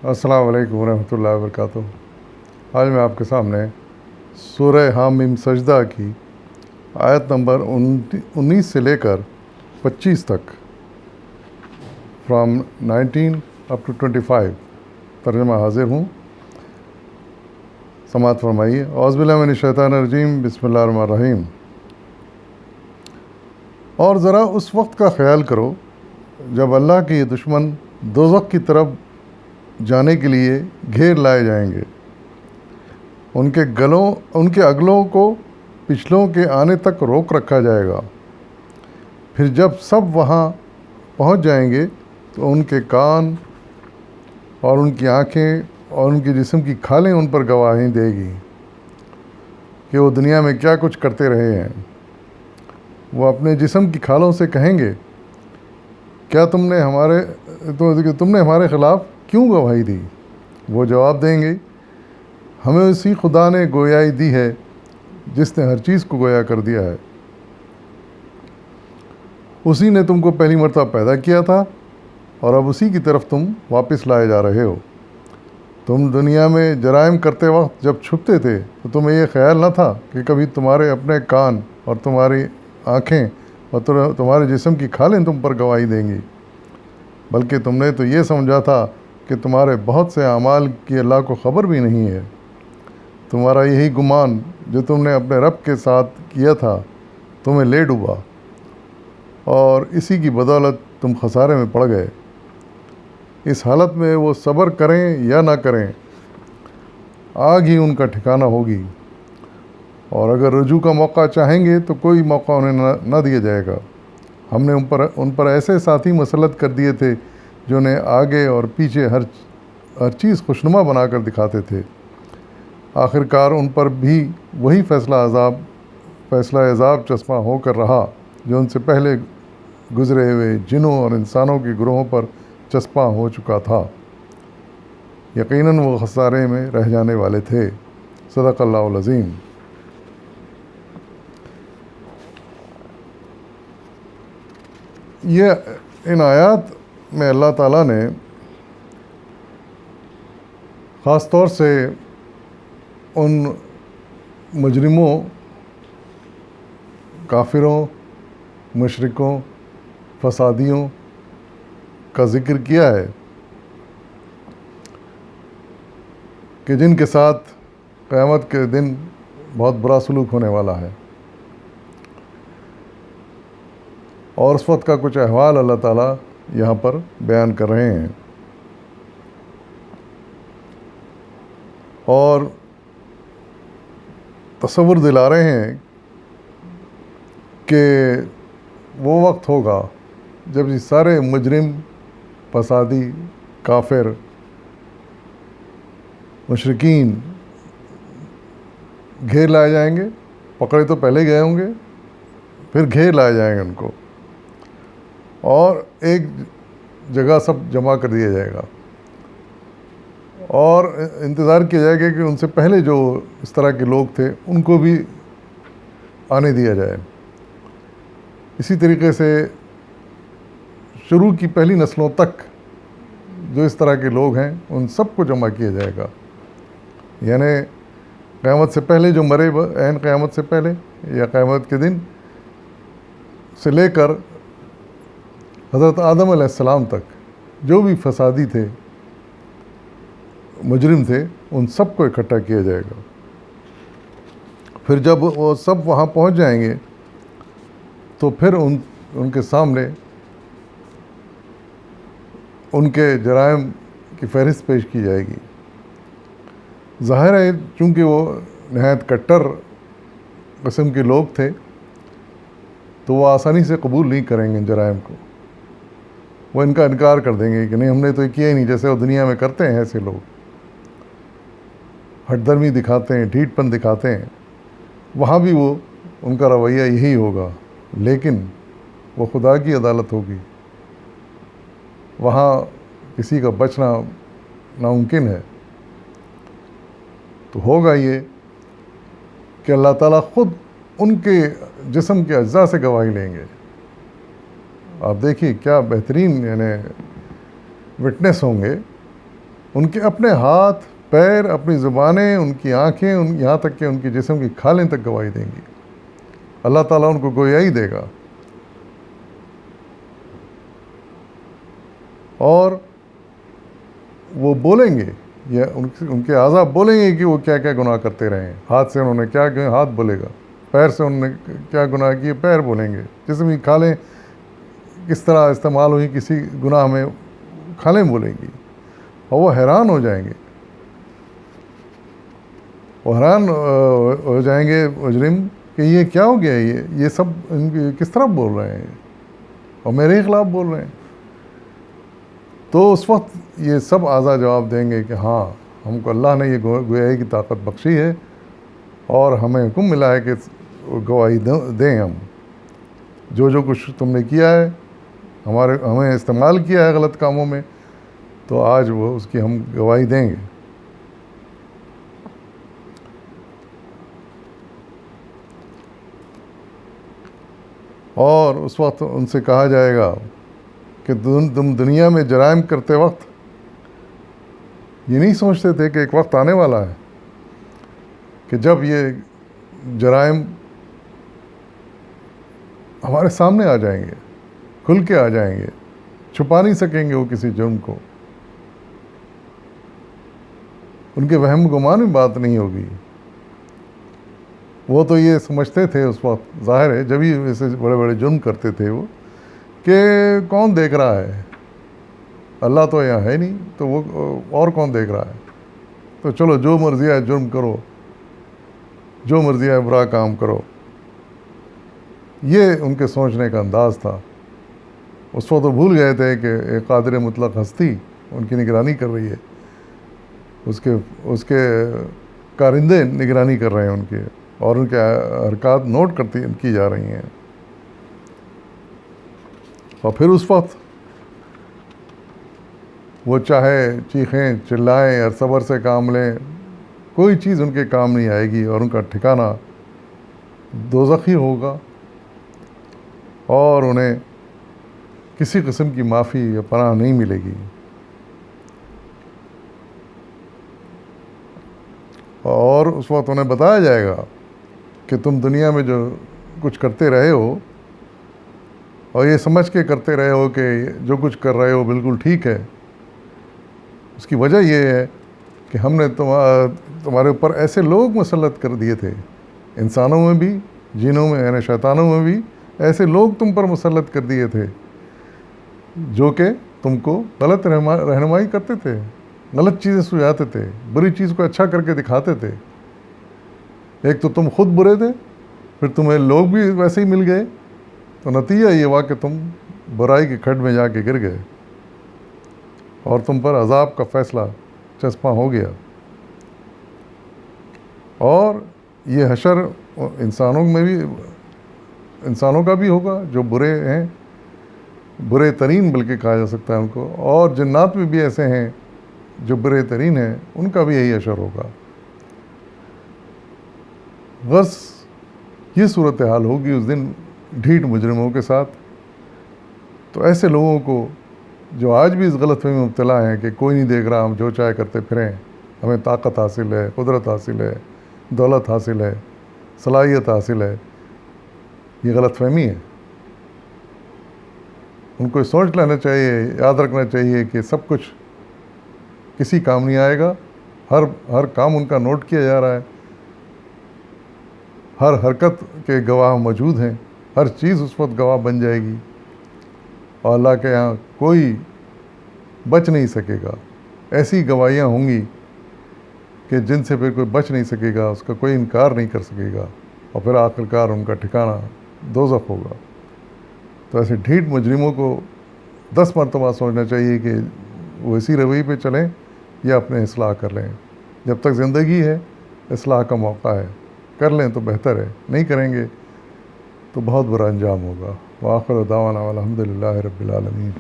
السلام علیکم ورحمۃ اللہ وبرکاتہ۔ آج میں آپ کے سامنے سورہ حامیم سجدہ کی آیت نمبر 19 سے لے کر 25 تک، فرام 19 اپ ٹو 25 ترجمہ حاضر ہوں۔ سماعت فرمائیے۔ اعوذ باللہ من الشیطان الرجیم، بسم اللہ الرحمن الرحیم۔ اور ذرا اس وقت کا خیال کرو جب اللہ کے یہ دشمن دوزخ کی طرف جانے کے لیے گھیر لائے جائیں گے، ان کے اگلوں کو پچھلوں کے آنے تک روک رکھا جائے گا۔ پھر جب سب وہاں پہنچ جائیں گے تو ان کے کان اور ان کی آنکھیں اور ان کے جسم کی کھالیں ان پر گواہی دے گی کہ وہ دنیا میں کیا کچھ کرتے رہے ہیں۔ وہ اپنے جسم کی کھالوں سے کہیں گے، کیا تم نے ہمارے خلاف کیوں گواہی دی؟ وہ جواب دیں گے، ہمیں اسی خدا نے گویائی دی ہے جس نے ہر چیز کو گویا کر دیا ہے۔ اسی نے تم کو پہلی مرتبہ پیدا کیا تھا اور اب اسی کی طرف تم واپس لائے جا رہے ہو۔ تم دنیا میں جرائم کرتے وقت جب چھپتے تھے تو تمہیں یہ خیال نہ تھا کہ کبھی تمہارے اپنے کان اور تمہاری آنکھیں اور تمہارے جسم کی کھالیں تم پر گواہی دیں گی، بلکہ تم نے تو یہ سمجھا تھا کہ تمہارے بہت سے اعمال کی اللہ کو خبر بھی نہیں ہے۔ تمہارا یہی گمان جو تم نے اپنے رب کے ساتھ کیا تھا تمہیں لے ڈوبا، اور اسی کی بدولت تم خسارے میں پڑ گئے۔ اس حالت میں وہ صبر کریں یا نہ کریں، آگ ہی ان کا ٹھکانہ ہوگی، اور اگر رجوع کا موقع چاہیں گے تو کوئی موقع انہیں نہ دیا جائے گا۔ ہم نے ان پر ایسے ساتھی مسلط کر دیے تھے جو انہیں آگے اور پیچھے ہر چیز خوشنما بنا کر دکھاتے تھے۔ آخر کار ان پر بھی وہی فیصلہ عذاب چشمہ ہو کر رہا جو ان سے پہلے گزرے ہوئے جنوں اور انسانوں کے گروہوں پر چسپاں ہو چکا تھا۔ یقیناً وہ خسارے میں رہ جانے والے تھے۔ صدق اللہ العظیم۔ ان آیات میں اللہ تعالیٰ نے خاص طور سے ان مجرموں، کافروں، مشرکوں، فسادیوں کا ذکر کیا ہے کہ جن کے ساتھ قیامت کے دن بہت برا سلوک ہونے والا ہے، اور اس وقت کا کچھ احوال اللہ تعالیٰ یہاں پر بیان کر رہے ہیں، اور تصور دلا رہے ہیں کہ وہ وقت ہوگا جب یہ سارے مجرم، فسادی، کافر، مشرکین گھیر لائے جائیں گے۔ پکڑے تو پہلے گئے ہوں گے، پھر گھیر لائے جائیں گے ان کو، اور ایک جگہ سب جمع کر دیا جائے گا، اور انتظار کیا جائے گا کہ ان سے پہلے جو اس طرح کے لوگ تھے ان کو بھی آنے دیا جائے۔ اسی طریقے سے شروع کی پہلی نسلوں تک جو اس طرح کے لوگ ہیں ان سب کو جمع کیا جائے گا، یعنی قیامت سے پہلے جو مرے، عین قیامت سے پہلے یا قیامت کے دن سے لے کر حضرت آدم علیہ السلام تک جو بھی فسادی تھے، مجرم تھے، ان سب کو اکٹھا کیا جائے گا۔ پھر جب وہ سب وہاں پہنچ جائیں گے تو پھر ان کے سامنے ان کے جرائم کی فہرست پیش کی جائے گی۔ ظاہر ہے چونکہ وہ نہایت کٹر قسم کے لوگ تھے تو وہ آسانی سے قبول نہیں کریں گے ان جرائم کو، وہ ان کا انکار کر دیں گے کہ نہیں، ہم نے تو یہ کیا ہی نہیں، جیسے وہ دنیا میں کرتے ہیں ایسے لوگ ہٹ درمی دکھاتے ہیں، ڈھیٹ پن دکھاتے ہیں، وہاں بھی وہ ان کا رویہ یہی ہوگا، لیکن وہ خدا کی عدالت ہوگی، وہاں کسی کا بچنا ناممکن ہے۔ تو ہوگا یہ کہ اللہ تعالیٰ خود ان کے جسم کے اجزاء سے گواہی لیں گے۔ آپ دیکھیے کیا بہترین یعنی وٹنس ہوں گے ان کے اپنے ہاتھ پیر، اپنی زبانیں، ان کی آنکھیں، یہاں تک کہ ان کے جسم کی کھالیں تک گواہی دیں گی. اللہ تعالیٰ ان کو گویائی دے گا، اور وہ بولیں گے، یا ان کے اعضاء بولیں گے کہ وہ کیا کیا گناہ کرتے رہے ہیں. ہاتھ سے انہوں نے کیا کیا، ہاتھ بولے گا. پیر سے انہوں نے کیا گناہ کیے، پیر بولیں گے. جسم کی کھالیں کس طرح استعمال ہوئی کسی گناہ میں، کھالیں بولیں گی. اور وہ حیران ہو جائیں گے، وہ حیران ہو جائیں گے مجرم کہ یہ کیا ہو گیا، یہ سب ان کس طرح بول رہے ہیں اور میرے ہی خلاف بول رہے ہیں. تو اس وقت یہ سب اعضاء جواب دیں گے کہ ہاں، ہم کو اللہ نے یہ گویائی کی طاقت بخشی ہے، اور ہمیں حکم ملا ہے کہ گواہی دیں. ہم جو کچھ تم نے کیا ہے، ہمیں استعمال کیا ہے غلط کاموں میں، تو آج وہ اس کی ہم گواہی دیں گے. اور اس وقت ان سے کہا جائے گا کہ تم دنیا میں جرائم کرتے وقت یہ نہیں سوچتے تھے کہ ایک وقت آنے والا ہے کہ جب یہ جرائم ہمارے سامنے آ جائیں گے، کھل کے آ جائیں گے، چھپا نہیں سکیں گے وہ کسی جرم کو. ان کے وہم گمان میں بات نہیں ہوگی. وہ تو یہ سمجھتے تھے اس وقت، ظاہر ہے جب ہی ایسے بڑے بڑے جرم کرتے تھے وہ، کہ کون دیکھ رہا ہے، اللہ تو یہاں ہے نہیں، تو وہ اور کون دیکھ رہا ہے، تو چلو جو مرضی ہے جرم کرو، جو مرضی ہے برا کام کرو. یہ ان کے سوچنے کا انداز تھا. اس وقت تو بھول گئے تھے کہ ایک قادر مطلق ہستی ان کی نگرانی کر رہی ہے، اس کے کارندے نگرانی کر رہے ہیں ان کے، اور ان کے حرکات نوٹ کی جا رہی ہیں. اور پھر اس وقت وہ چاہے چیخیں چلائیں اور صبر سے کام لیں، کوئی چیز ان کے کام نہیں آئے گی، اور ان کا ٹھکانہ دوزخ ہی ہوگا، اور انہیں کسی قسم کی معافی یا پناہ نہیں ملے گی. اور اس وقت انہیں بتایا جائے گا کہ تم دنیا میں جو کچھ کرتے رہے ہو، اور یہ سمجھ کے کرتے رہے ہو کہ جو کچھ کر رہے ہو بالکل ٹھیک ہے، اس کی وجہ یہ ہے کہ ہم نے تمہارے اوپر ایسے لوگ مسلط کر دیے تھے، انسانوں میں بھی، جنوں میں یعنی شیطانوں میں بھی ایسے لوگ تم پر مسلط کر دیے تھے جو کہ تم کو غلط رہنمائی کرتے تھے، غلط چیزیں سجھاتے تھے، بری چیز کو اچھا کر کے دکھاتے تھے. ایک تو تم خود برے تھے، پھر تمہیں لوگ بھی ویسے ہی مل گئے، تو نتیجہ یہ ہوا کہ تم برائی کے کھڈ میں جا کے گر گئے، اور تم پر عذاب کا فیصلہ چسپاں ہو گیا. اور یہ حشر انسانوں میں بھی، انسانوں کا بھی ہوگا جو برے ہیں، برے ترین بلکہ کہا جا سکتا ہے ان کو، اور جنات میں بھی ایسے ہیں جو برے ترین ہیں، ان کا بھی یہی حشر ہوگا. غرض یہ صورتحال ہوگی اس دن ڈھیٹ مجرموں کے ساتھ. تو ایسے لوگوں کو جو آج بھی اس غلط فہمی میں مبتلا ہیں کہ کوئی نہیں دیکھ رہا، ہم جو چاہے کرتے پھریں، ہمیں طاقت حاصل ہے، قدرت حاصل ہے، دولت حاصل ہے، صلاحیت حاصل ہے، یہ غلط فہمی ہے. ان کو سوچ لینا چاہیے، یاد رکھنا چاہیے کہ سب کچھ کسی کام نہیں آئے گا. ہر کام ان کا نوٹ کیا جا رہا ہے، ہر حرکت کے گواہ موجود ہیں، ہر چیز اس وقت گواہ بن جائے گی، اور اللہ کے یہاں کوئی بچ نہیں سکے گا. ایسی گواہیاں ہوں گی کہ جن سے پھر کوئی بچ نہیں سکے گا، اس کا کوئی انکار نہیں کر سکے گا، اور پھر آخرکار ان کا ٹھکانہ دوزخ ہوگا. تو ایسے ڈھیٹ مجرموں کو 10 مرتبہ سوچنا چاہیے کہ وہ اسی رویے پہ چلیں یا اپنے اصلاح کر لیں. جب تک زندگی ہے اصلاح کا موقع ہے، کر لیں تو بہتر ہے، نہیں کریں گے تو بہت برا انجام ہوگا. وآخر دعوانا الحمد للہ رب العالمین.